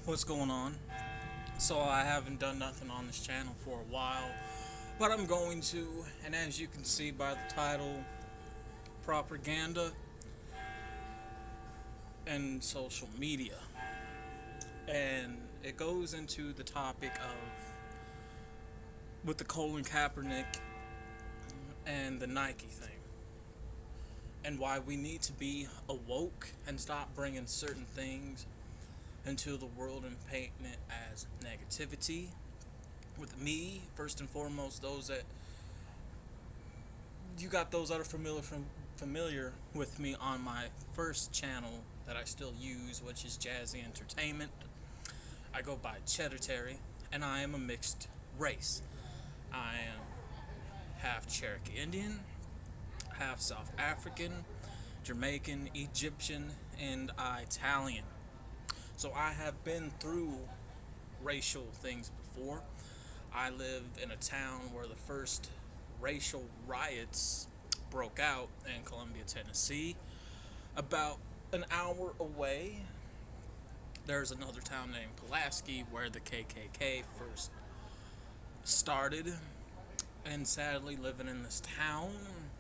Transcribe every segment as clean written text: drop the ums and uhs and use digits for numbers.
What's going on? So I haven't done nothing on this channel for a while, but I'm going to, and as you can see by the title, propaganda and social media. And it goes into the topic of with the Colin Kaepernick and the Nike thing. And why we need to be awoke and stop bringing certain things into the world and painting it as negativity. With me, first and foremost, those that you got those that are familiar with me on my first channel that I still use, which is Jazzy Entertainment. I go by Cheddar Terry, and I am a mixed race. I am half Cherokee Indian, half South African, Jamaican, Egyptian, and Italian. So I have been through racial things before. I lived in a town where the first racial riots broke out in Columbia, Tennessee. About an hour away, there's another town named Pulaski where the KKK first started. And sadly, living in this town,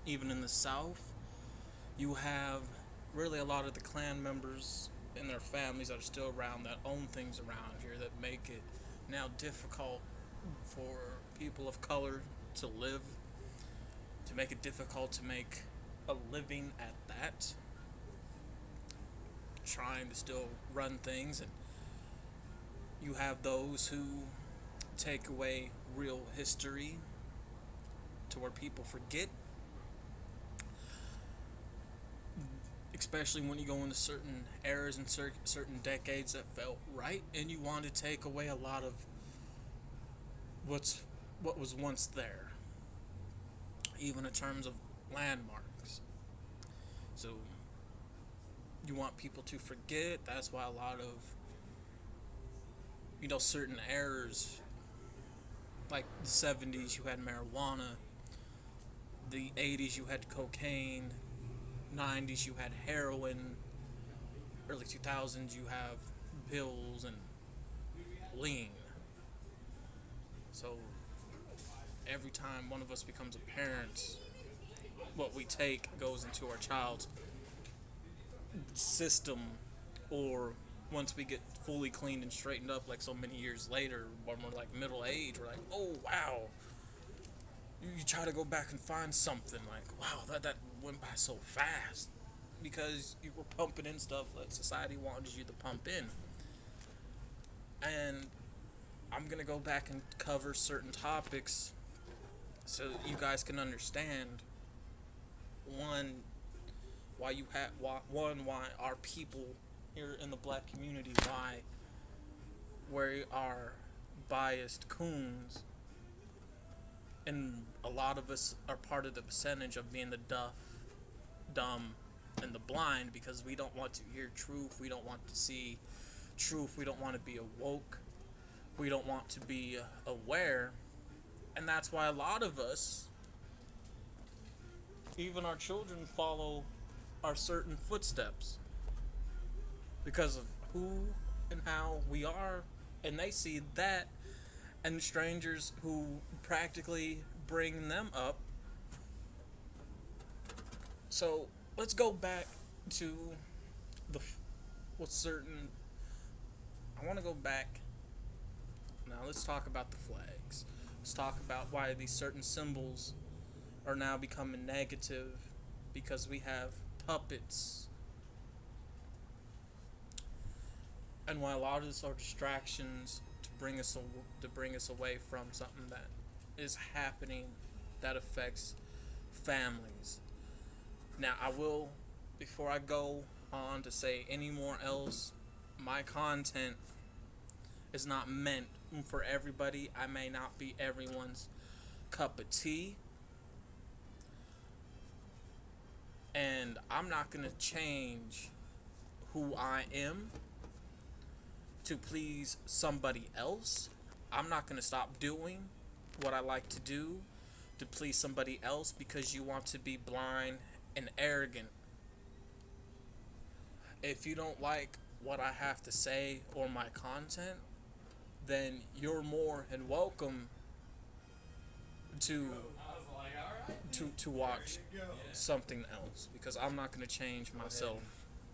even in the South, you have really a lot of the Klan members and their families that are still around that own things around here that make it now difficult for people of color to live, to make it difficult to make a living at that, trying to still run things. And you have those who take away real history to where people forget, especially when you go into certain eras and certain decades that felt right, and you want to take away a lot of what was once there, even in terms of landmarks. So you want people to forget. That's why a lot of certain errors, like the 70s you had marijuana, the 80s you had cocaine, 90s you had heroin, early 2000s you have pills and lean. So every time one of us becomes a parent, what we take goes into our child's system, or once we get fully cleaned and straightened up, like so many years later, when we're like middle age, we're like, oh wow, you try to go back and find something, like, wow, that went by so fast, because you were pumping in stuff that society wanted you to pump in. And I'm gonna go back and cover certain topics so you guys can understand, one, why our people here in the black community, why we are biased coons, and a lot of us are part of the percentage of being the deaf, dumb, and the blind, because we don't want to hear truth, we don't want to see truth, we don't want to be awoke, we don't want to be aware. And that's why a lot of us, even our children, follow our certain footsteps because of who and how we are, and they see that, and strangers who practically bring them up. So let's go back to the what's certain. I want to go back now. Let's talk about the flags. Let's talk about why these certain symbols are now becoming negative, because we have puppets, and why a lot of this are distractions to bring us away from something that is happening that affects families. Now, I will, before I go on to say any more else, my content is not meant for everybody. I may not be everyone's cup of tea, and I'm not going to change who I am to please somebody else. I'm not going to stop doing what I like to do to please somebody else because you want to be blind and arrogant. If you don't like what I have to say or my content, then you're more than welcome to to watch something else, because I'm not going to change myself,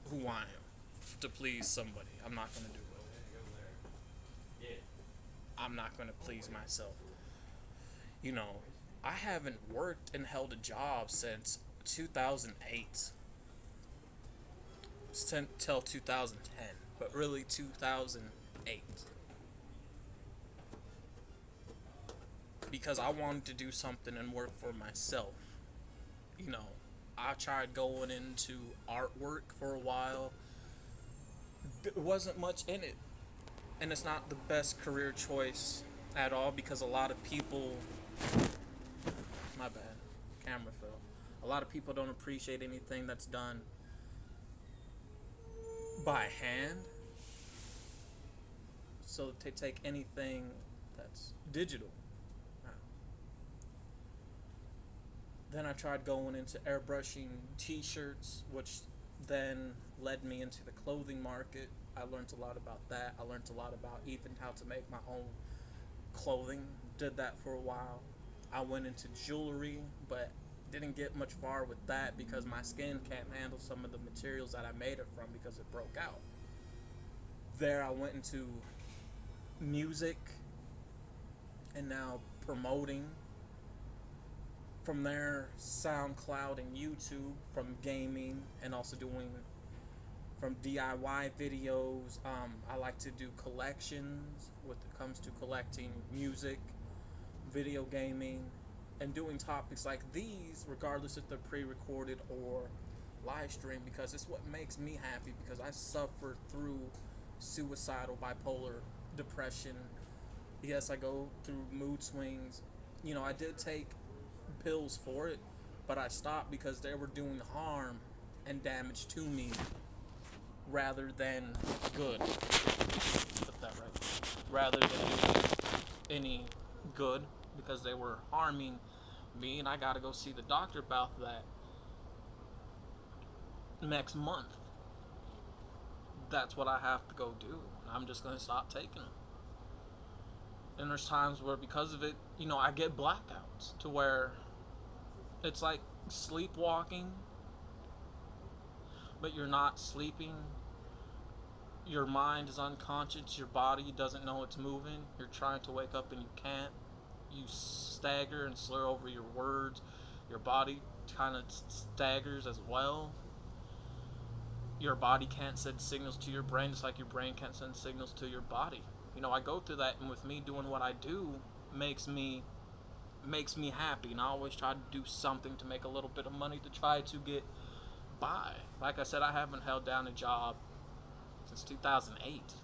who I am, to please somebody. I'm not going to do it. I'm not going to please myself. You know, I haven't worked and held a job since 2008 till 2010, but really 2008, because I wanted to do something and work for myself. You know, I tried going into artwork for a while. There wasn't much in it, and it's not the best career choice at all, because a lot of people, my bad, camera fell. A lot of people don't appreciate anything that's done by hand. So to take anything that's digital. Then I tried going into airbrushing t-shirts, which then led me into the clothing market. I learned a lot about that. I learned a lot about even how to make my own clothing. Did that for a while. I went into jewelry, but didn't get much far with that because my skin can't handle some of the materials that I made it from, because it broke out. There I went into music, and now promoting. From there, SoundCloud and YouTube, from gaming, and also doing from DIY videos. I like to do collections when it comes to collecting music, video gaming, and doing topics like these, regardless if they're pre-recorded or live stream, because it's what makes me happy, because I suffer through suicidal bipolar depression. Yes, I go through mood swings. You know, I did take pills for it, but I stopped because they were doing harm and damage to me rather than good. Put that right. Rather than doing any good, because they were harming me, and I gotta go see the doctor about that next month. That's what I have to go do. I'm just gonna stop taking them. And there's times where, because of it, you know, I get blackouts to where it's like sleepwalking, but you're not sleeping. Your mind is unconscious. Your body doesn't know it's moving. You're trying to wake up and you can't. You stagger and slur over your words. Your body kind of staggers as well. Your body can't send signals to your brain, just like your brain can't send signals to your body. You know, I go through that, and with me doing what I do makes me happy, and I always try to do something to make a little bit of money to try to get by. Like I said, I haven't held down a job since 2008.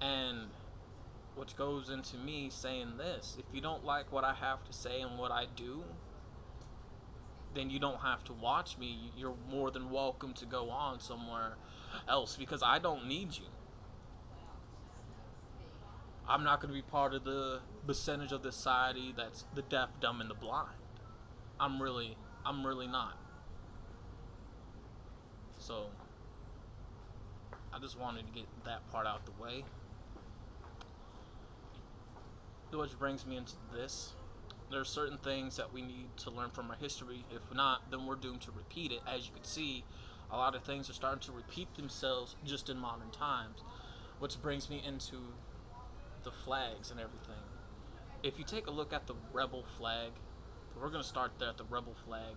And which goes into me saying this: if you don't like what I have to say and what I do, then you don't have to watch me. You're more than welcome to go on somewhere else, because I don't need you. I'm not going to be part of the percentage of the society that's the deaf, dumb, and the blind. I'm really not. So I just wanted to get that part out the way. Which brings me into this. There are certain things that we need to learn from our history. If not, then we're doomed to repeat it. As you can see, a lot of things are starting to repeat themselves just in modern times. Which brings me into the flags and everything. If you take a look at the rebel flag, we're going to start there at the rebel flag,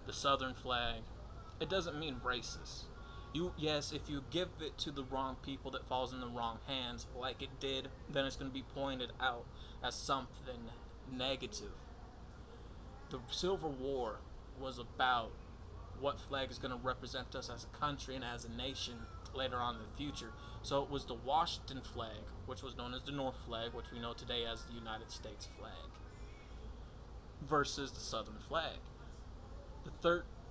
the southern flag. It doesn't mean racist. Yes, if you give it to the wrong people that falls in the wrong hands, like it did, then it's going to be pointed out as something negative. The Civil War was about what flag is going to represent us as a country and as a nation later on in the future. So it was the Washington flag, which was known as the North flag, which we know today as the United States flag, versus the Southern flag.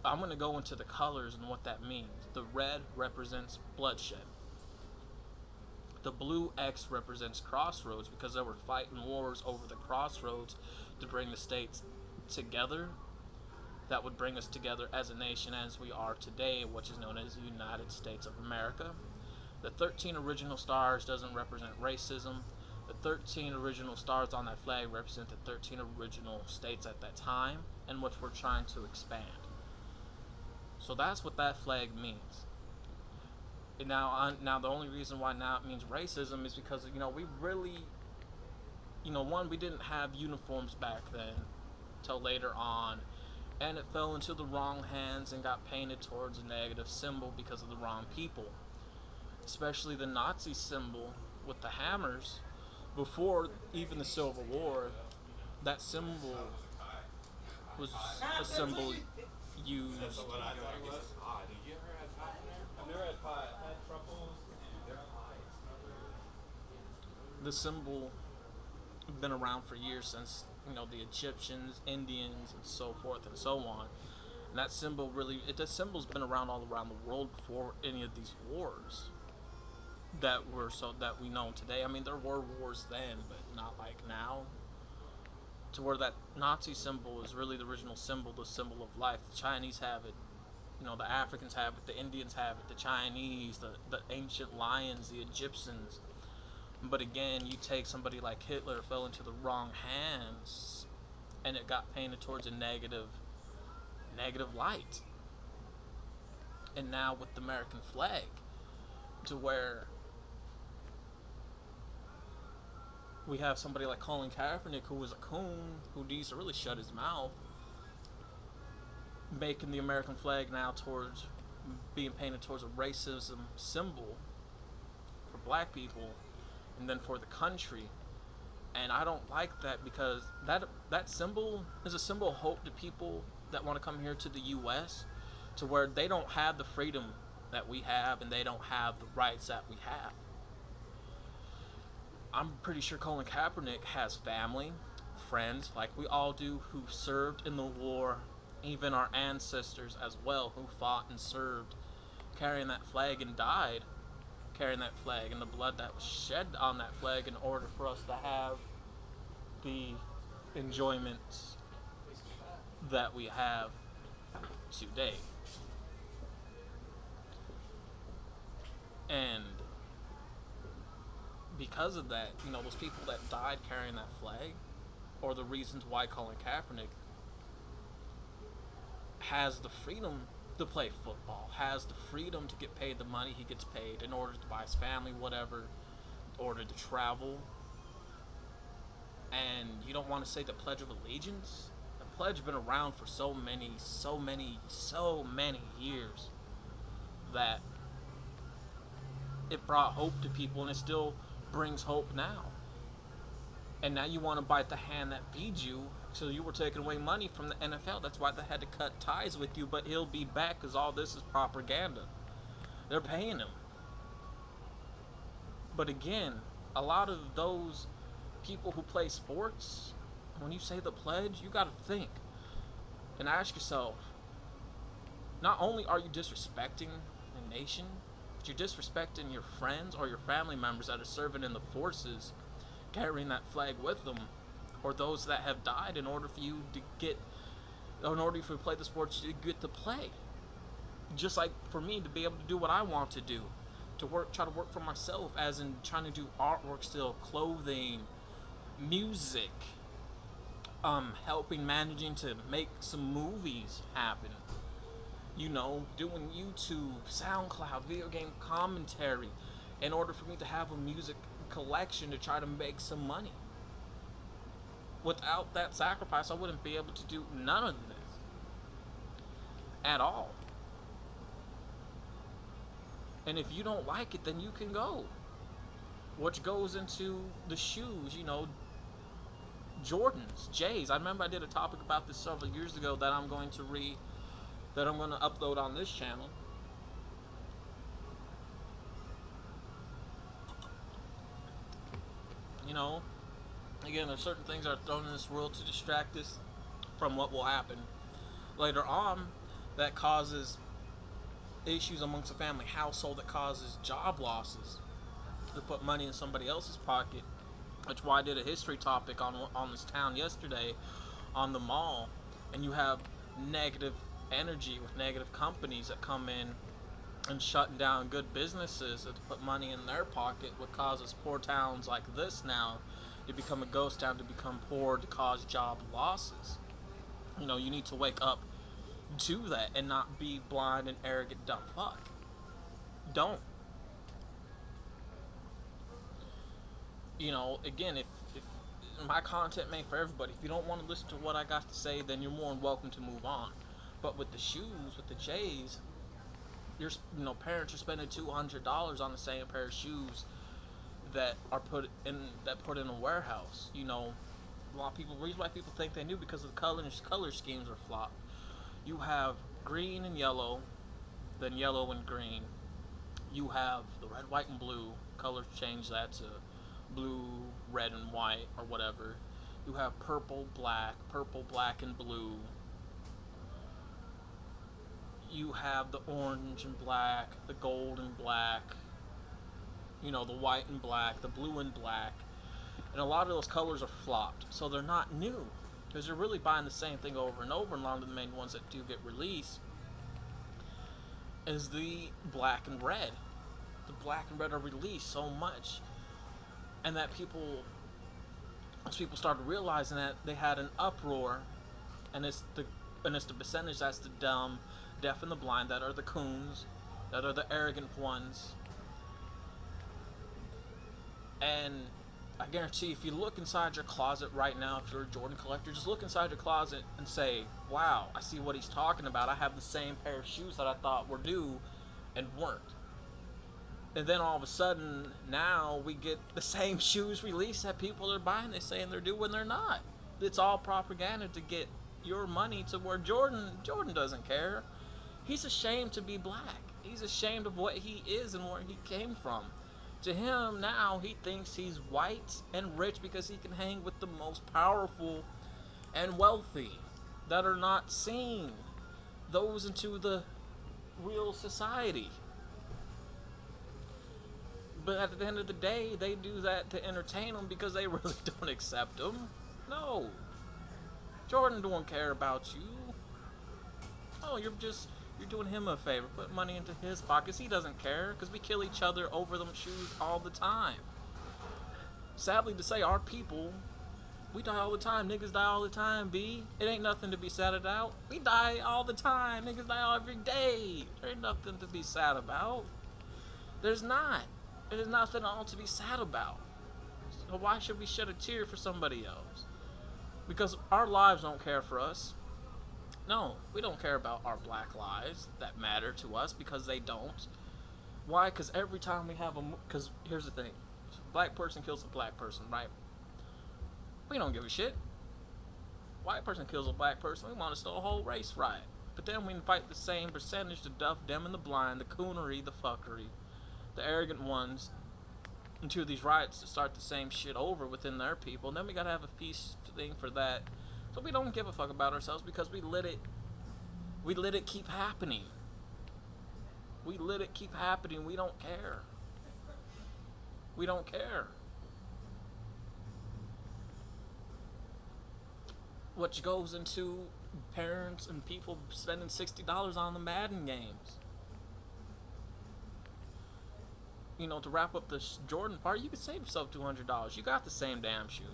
I'm going to go into the colors and what that means. The red represents bloodshed. The blue X represents crossroads, because they were fighting wars over the crossroads to bring the states together. that would bring us together as a nation as we are today, which is known as the United States of America. The 13 original stars doesn't represent racism. The 13 original stars on that flag represent the 13 original states at that time, and which we're trying to expand. So that's what that flag means. And now the only reason why now it means racism is because we really, one, we didn't have uniforms back then till later on, and it fell into the wrong hands and got painted towards a negative symbol because of the wrong people, especially the Nazi symbol with the hammers. Before even the Civil War, that symbol was a symbol used. The symbol been around for years, since the Egyptians, Indians, and so forth and so on. And that symbol the symbol's been around all around the world before any of these wars that we know today. I mean, there were wars then, but not like now. To where that Nazi symbol is really the original symbol, the symbol of life. The Chinese have it, the Africans have it, the Indians have it, the Chinese, the ancient lions, the Egyptians. But again, you take somebody like Hitler, fell into the wrong hands, and it got painted towards a negative light. And now with the American flag, to where we have somebody like Colin Kaepernick, who was a coon, who needs to really shut his mouth, making the American flag now towards being painted towards a racism symbol for black people, and then for the country. And I don't like that, because that symbol is a symbol of hope to people that want to come here to the U.S., to where they don't have the freedom that we have, and they don't have the rights that we have. I'm pretty sure Colin Kaepernick has family, friends, like we all do, who served in the war, even our ancestors as well, who fought and served, carrying that flag, and died carrying that flag, and the blood that was shed on that flag in order for us to have the enjoyment that we have today. And because of that, those people that died carrying that flag, or the reasons why Colin Kaepernick has the freedom to play football, has the freedom to get paid the money he gets paid in order to buy his family whatever, in order to travel. And you don't want to say the Pledge of Allegiance? The pledge has been around for so many years that it brought hope to people, and it still brings hope now. And now you want to bite the hand that feeds you, so you were taking away money from the NFL. That's why they had to cut ties with you, but he'll be back, because all this is propaganda. They're paying him. But again, a lot of those people who play sports, when you say the pledge, you got to think and ask yourself, not only are you disrespecting the nation, but you're disrespecting your friends or your family members that are serving in the forces, carrying that flag with them, or those that have died in order for you to play the sports, to get to play. Just like for me to be able to do what I want to do, try to work for myself, as in trying to do artwork still, clothing, music, managing to make some movies happen, doing YouTube, SoundCloud, video game commentary, in order for me to have a music collection to try to make some money. Without that sacrifice, I wouldn't be able to do none of this at all. And if you don't like it, then you can go. Which goes into the shoes, Jordans, J's. I remember I did a topic about this several years ago that I'm going to upload on this channel. Again, there's certain things that are thrown in this world to distract us from what will happen later on, that causes issues amongst a family household, that causes job losses, to put money in somebody else's pocket. That's why I did a history topic on this town yesterday, on the mall, and you have negative energy with negative companies that come in and shutting down good businesses that put money in their pocket, what causes poor towns like this now to become a ghost town, to become poor, to cause job losses. You need to wake up to that and not be blind and arrogant dumb fuck. Don't. Again, if my content made for everybody, if you don't want to listen to what I got to say, then you're more than welcome to move on. But with the shoes, with the J's, parents are spending $200 on the same pair of shoes that are put in a warehouse. A lot of people, reason why people think they knew, because of the color schemes are flopped. You have green and yellow, then yellow and green. You have the red, white, and blue. Colors change that to blue, red, and white, or whatever. You have purple, black, and blue. You have the orange and black, the gold and black, the white and black, the blue and black. And a lot of those colors are flopped, so they're not new, because you're really buying the same thing over and over. And a lot of the main ones that do get released is the black and red. The black and red are released so much, and that as people started realizing that, they had an uproar, and it's the percentage that's the dumb, deaf, and the blind, that are the coons, that are the arrogant ones. And I guarantee, if you look inside your closet right now, if you're a Jordan collector, just look inside your closet and say, wow, I see what he's talking about. I have the same pair of shoes that I thought were due and weren't. And then all of a sudden, now we get the same shoes released that people are buying. They're saying they're due when they're not. It's all propaganda to get your money to where Jordan doesn't care. He's ashamed to be black. He's ashamed of what he is and where he came from. To him now, he thinks he's white and rich because he can hang with the most powerful and wealthy that are not seen, those into the real society. But at the end of the day, they do that to entertain them, because they really don't accept them. No. Jordan don't care about you. Oh, you're doing him a favor. Put money into his pockets. He doesn't care, because we kill each other over them shoes all the time. Sadly to say, our people, we die all the time. Niggas die all the time, B. It ain't nothing to be sad about. We die all the time. Niggas die every day. There ain't nothing to be sad about. There's not. There's nothing at all to be sad about. So why should we shed a tear for somebody else? Because our lives don't care for us. No, we don't care about our black lives that matter to us, because they don't. Why? Because every time we have because here's the thing. A black person kills a black person, right? We don't give a shit. White person kills a black person, we want to start a whole race riot. But then we invite the same percentage, the deaf, dumb, and the blind, the coonery, the fuckery, the arrogant ones, into these riots to start the same shit over within their people. And then we gotta have a peace thing for that. So we don't give a fuck about ourselves, because we let it keep happening. We let it keep happening. We don't care. We don't care. Which goes into parents and people spending $60 on the Madden games. To wrap up this Jordan part, you could save yourself $200. You got the same damn shoes.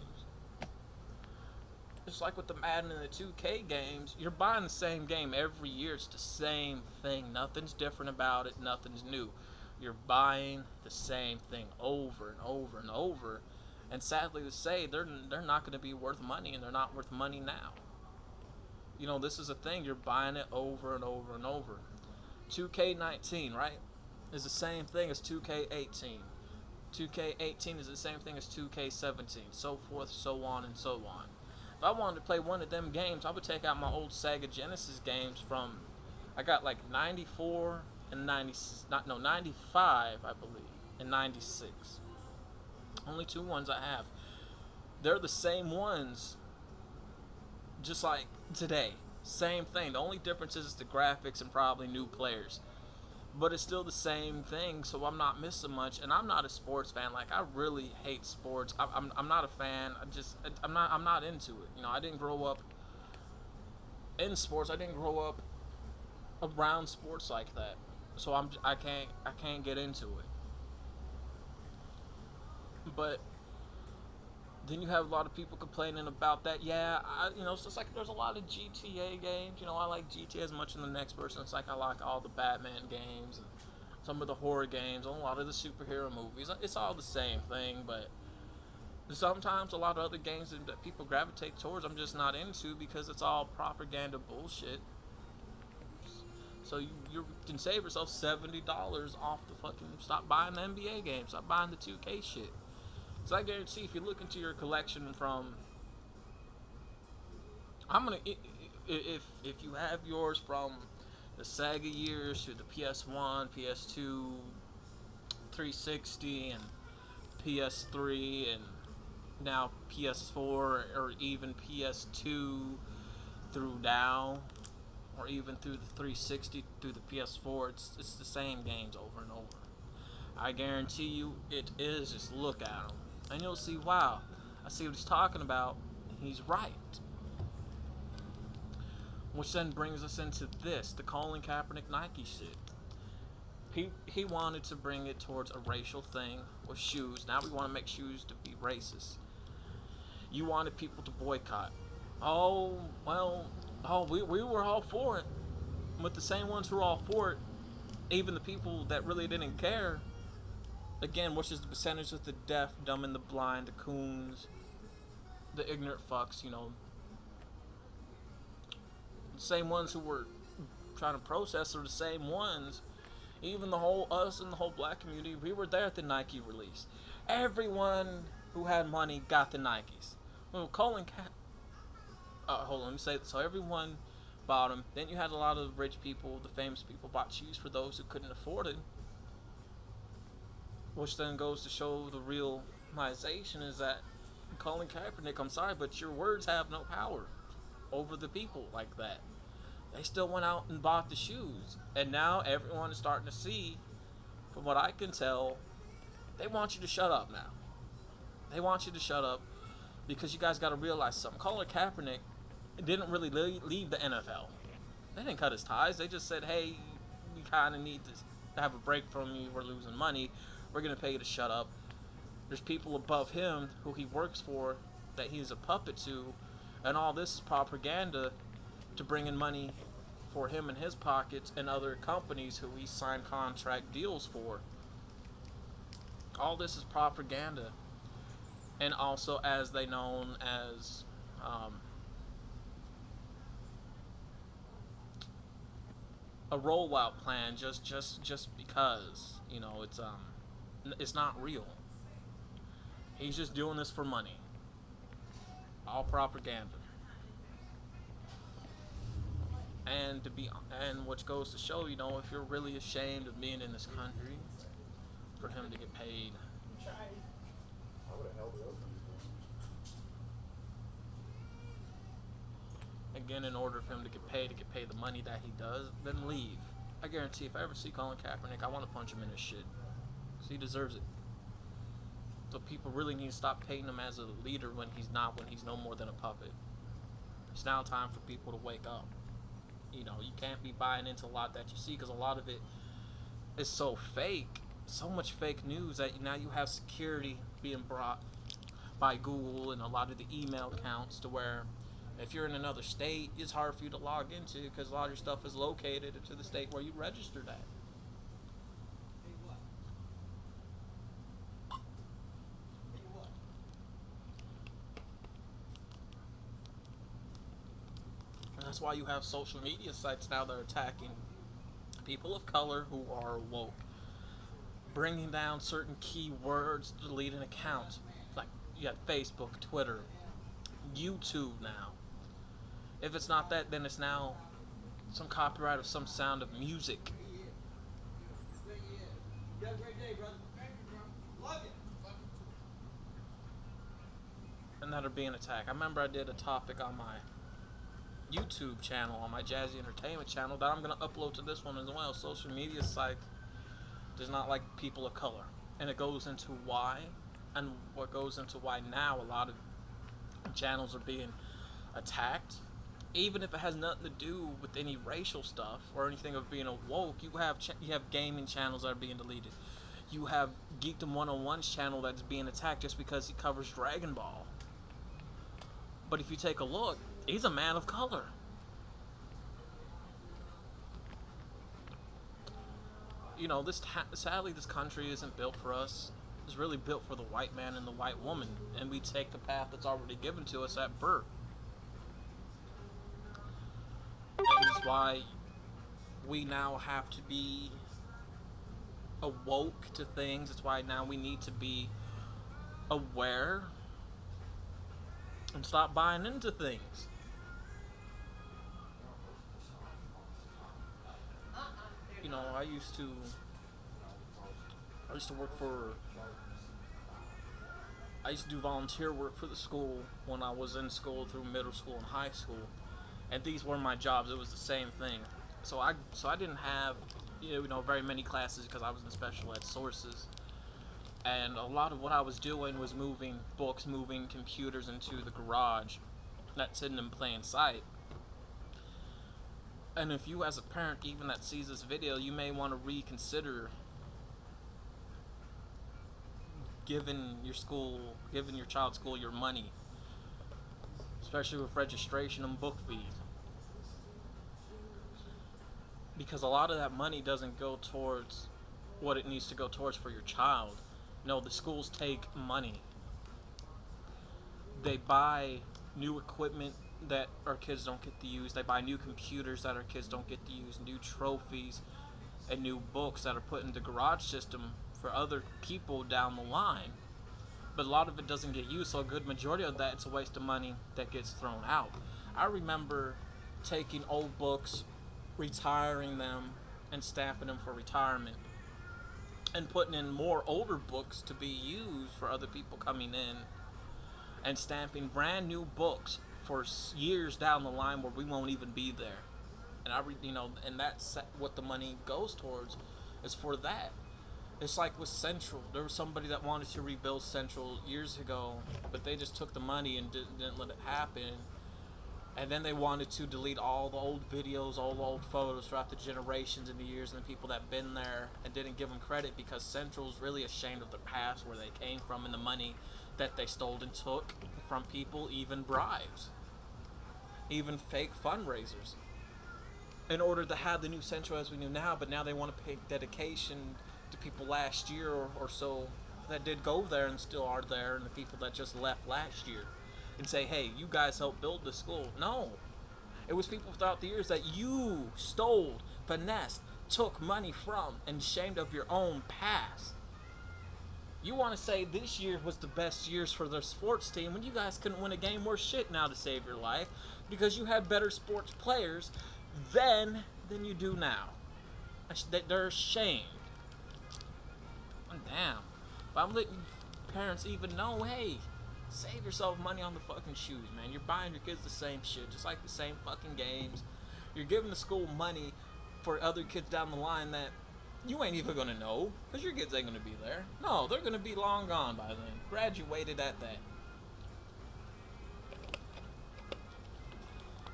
Just like with the Madden and the 2K games, you're buying the same game every year. It's the same thing. Nothing's different about it. Nothing's new. You're buying the same thing over and over and over. And sadly to say, they're not going to be worth money, and they're not worth money now. This is a thing. You're buying it over and over and over. 2K19, right, is the same thing as 2K18. 2K18 is the same thing as 2K17. So forth, so on, and so on. If I wanted to play one of them games, I would take out my old Sega Genesis games from, I got like 94 and 95, I believe, and 96. Only two ones I have. They're the same ones, just like today. Same thing. The only difference is the graphics and probably new players. But it's still the same thing, so I'm not missing much. And I'm not a sports fan. Like, I really hate sports. I'm not a fan. I'm not into it. I didn't grow up in sports. I didn't grow up around sports like that, so I can't get into it. But then you have a lot of people complaining about that. Yeah, it's just like there's a lot of GTA games. I like GTA as much as the next person. It's like I like all the Batman games and some of the horror games, and a lot of the superhero movies. It's all the same thing, but sometimes a lot of other games that people gravitate towards, I'm just not into because it's all propaganda bullshit. So you can save yourself $70 off the fucking. Stop buying the NBA games. Stop buying the 2K shit. So I guarantee if you look into your collection from, I'm gonna if you have yours from the Sega years to the PS1, PS2, 360, and PS3, and now PS4, or even PS2 through now, or even through the 360 through the PS4, it's the same games over and over. I guarantee you it is. Just look at them and you'll see, wow, I see what he's talking about. He's right. Which then brings us into this, the Colin Kaepernick Nike shit. He wanted to bring it towards a racial thing with shoes. Now we want to make shoes to be racist. You wanted people to boycott. Oh, well, we were all for it. But the same ones who were all for it, even the people that really didn't care, again, which is the percentage of the deaf, dumb, and the blind, the coons, the ignorant fucks, the same ones who were trying to protest are the same ones. Even us and the whole black community, we were there at the Nike release. Everyone who had money got the Nikes. Well, hold on, let me say it. So everyone bought them. Then you had a lot of rich people, the famous people, bought shoes for those who couldn't afford it. Which then goes to show the realization is that Colin Kaepernick, I'm sorry, but your words have no power over the people like that. They still went out and bought the shoes. And now everyone is starting to see, from what I can tell, they want you to shut up now. They want you to shut up because you guys got to realize something. Colin Kaepernick didn't really leave the NFL. They didn't cut his ties. They just said, hey, we kind of need to have a break from you. We're losing money. We're going to pay you to shut up. There's people above him who he works for that he's a puppet to. And all this is propaganda to bring in money for him in his pockets and other companies who he signed contract deals for. All this is propaganda. And also, as they known as a rollout plan, just because it's not real. He's just doing this for money. All propaganda. And which goes to show, if you're really ashamed of being in this country, for him to get paid. Again, in order for him to get paid the money that he does, then leave. I guarantee if I ever see Colin Kaepernick, I want to punch him in his shit. Because he deserves it. So people really need to stop painting him as a leader when he's not, when he's no more than a puppet. It's now time for people to wake up. You can't be buying into a lot that you see because a lot of it is so fake. So much fake news that now you have security being brought by Google and a lot of the email accounts to where if you're in another state, it's hard for you to log into because a lot of your stuff is located to the state where you registered at. And that's why you have social media sites now that are attacking people of color who are woke, bringing down certain keywords, deleting accounts. Like you got Facebook, Twitter, YouTube now. If it's not that, then it's now some copyright of some sound of music. You have a great day, brother. Love you. And that are being attacked. I remember I did a topic on my YouTube channel, on my Jazzy Entertainment channel, that I'm going to upload to this one as well. Social media site does not like people of color. And it goes into why, and what goes into why now a lot of channels are being attacked even if it has nothing to do with any racial stuff or anything of being awoke, you have gaming channels that are being deleted. You have Geekdom 101's channel that's being attacked just because he covers Dragon Ball. But if you take a look, he's a man of color. You know, sadly, this country isn't built for us. It's really built for the white man and the white woman, and we take the path that's already given to us at birth. And that's why we now have to be awoke to things. That's why now we need to be aware and stop buying into things. You know, I used to do volunteer work for the school when I was in school through middle school and high school, and these were my jobs. It was the same thing. So I didn't have very many classes because I was in special ed sources, and a lot of what I was doing was moving books, moving computers into the garage that's hidden in plain sight. And if you, as a parent, even that sees this video, you may want to reconsider giving your child's school your money, especially with registration and book fees, because a lot of that money doesn't go towards what it needs to go towards for your child. No, the schools take money. They buy new equipment that our kids don't get to use. They buy new computers that our kids don't get to use, new trophies, and new books that are put in the garage system for other people down the line. But a lot of it doesn't get used, so a good majority of that, it's a waste of money that gets thrown out. I remember taking old books, retiring them, and stamping them for retirement, and putting in more older books to be used for other people coming in, and stamping brand new books for years down the line where we won't even be there. And and that's what the money goes towards, is for that. It's like with Central. There was somebody that wanted to rebuild Central years ago, but they just took the money and didn't let it happen. And then they wanted to delete all the old videos, all the old photos throughout the generations and the years and the people that been there, and didn't give them credit because Central's really ashamed of the past, where they came from, and the money that they stole and took from people, even bribes, even fake fundraisers, in order to have the new Central as we knew now. But now they want to pay dedication to people last year or so that did go there and still are there, and the people that just left last year, and say, hey, you guys helped build the school. No, it was people throughout the years that you stole, finessed, took money from, and shamed of your own past. You want to say this year was the best years for their sports team when you guys couldn't win a game worth shit now to save your life, because you had better sports players then than you do now. They're ashamed. Damn. But I'm letting parents even know, hey, save yourself money on the fucking shoes, man. You're buying your kids the same shit, just like the same fucking games. You're giving the school money for other kids down the line that you ain't even gonna know, because your kids ain't gonna be there. No, they're gonna be long gone by then. Graduated at that.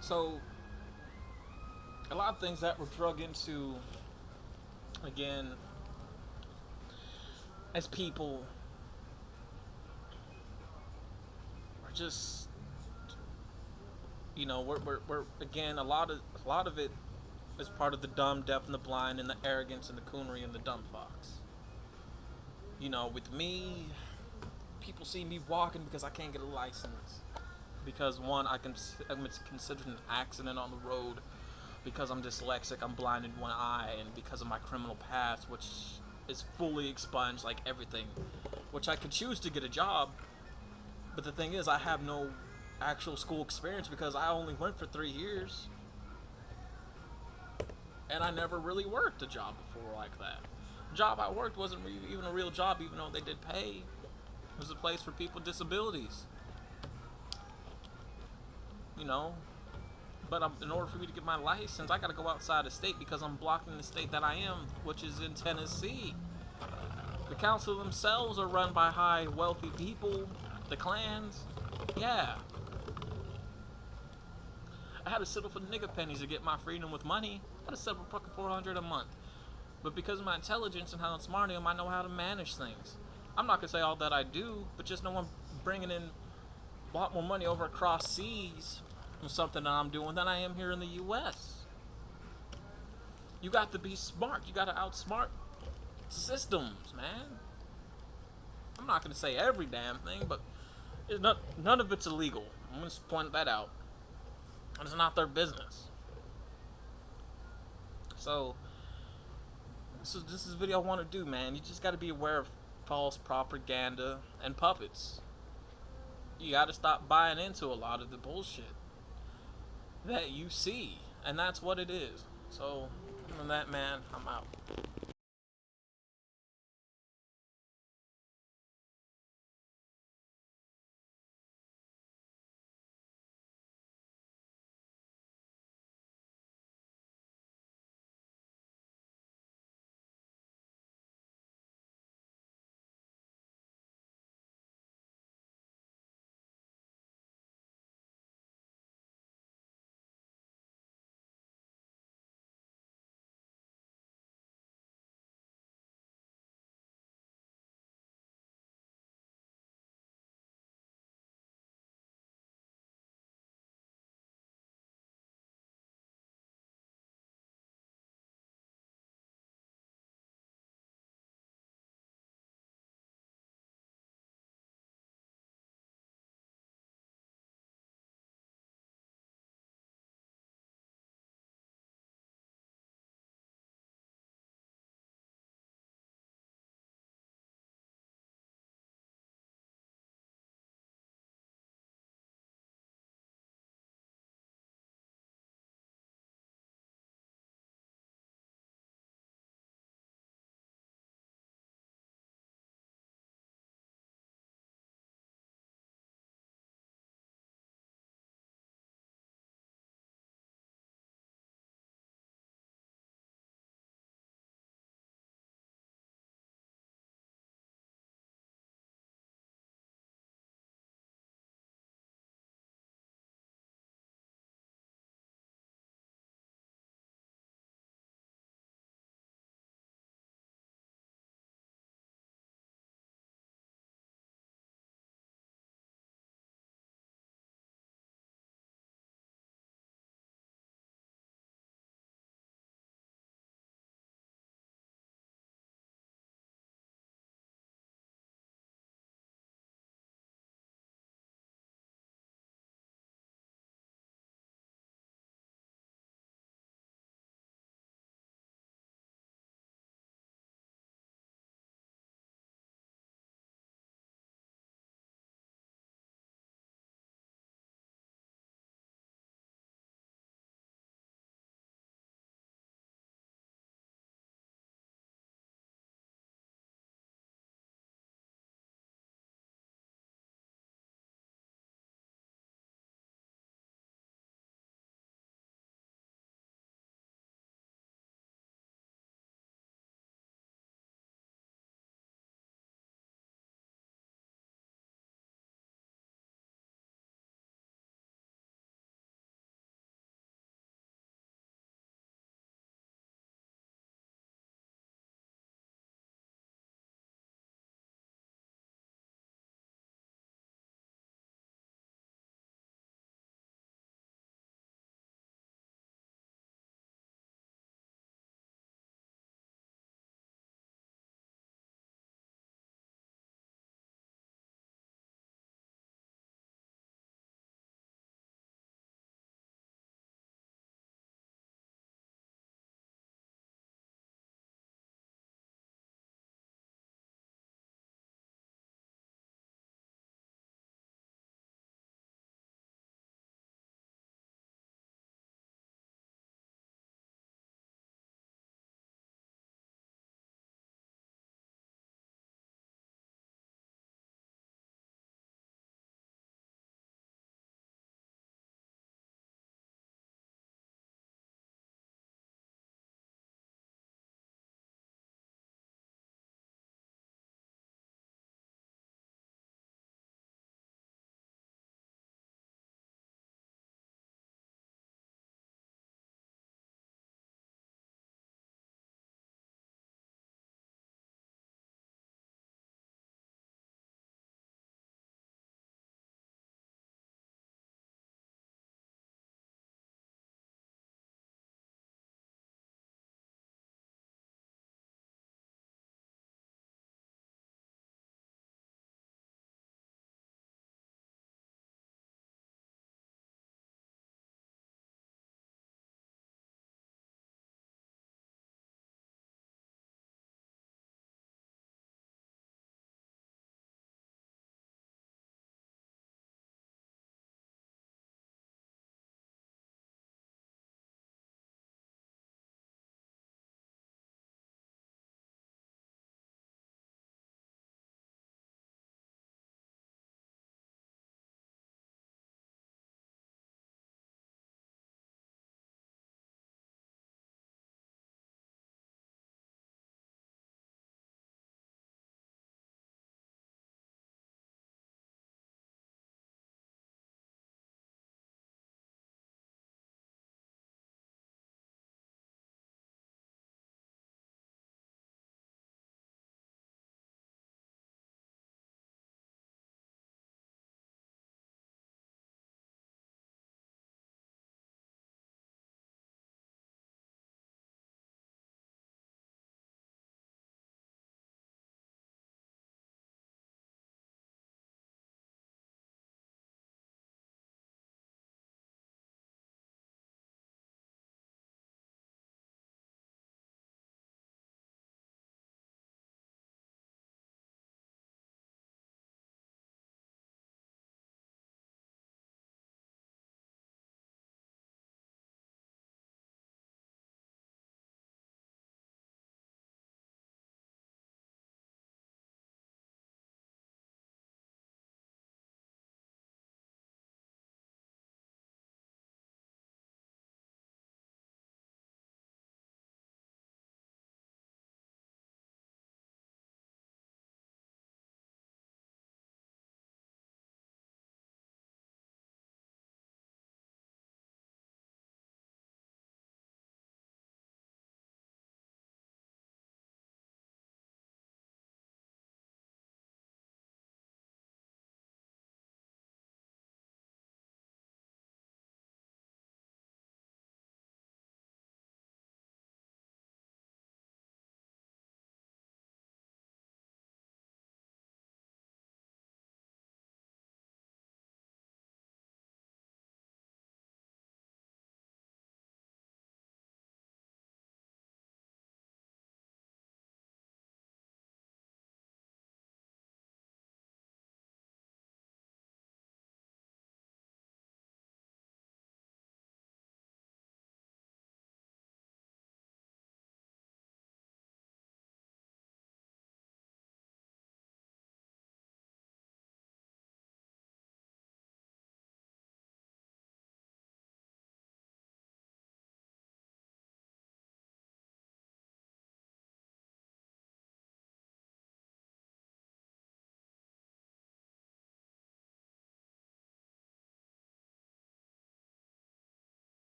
So, a lot of things that were drug into, again, as people, are just, we're again, a lot of it is part of the dumb, deaf, and the blind, and the arrogance, and the coonery, and the dumb fox. With me, people see me walking because I can't get a license. Because one, I'm considered an accident on the road. Because I'm dyslexic, I'm blind in one eye, and because of my criminal past, which is fully expunged like everything, which I could choose to get a job. But the thing is, I have no actual school experience because I only went for 3 years. And I never really worked a job before like that. The job I worked wasn't even a real job, even though they did pay. It was a place for people with disabilities. But in order for me to get my license, I gotta go outside the state because I'm blocking the state that I am, which is in Tennessee. The council themselves are run by high, wealthy people, the clans. Yeah. I had to settle for nigga pennies to get my freedom with money. I had to settle for fucking 400 a month. But because of my intelligence and how smart I am, I know how to manage things. I'm not gonna say all that I do, but just know I'm bringing in a lot more money over across seas from something that I'm doing than I am here in the U.S. You got to be smart. You got to outsmart systems, man. I'm not gonna say every damn thing, but none of it's illegal. I'm gonna just point that out. It's not their business. So this is a video I want to do, man. You just got to be aware of false propaganda and puppets. You got to stop buying into a lot of the bullshit that you see, and that's what it is. So, other than that, man, I'm out.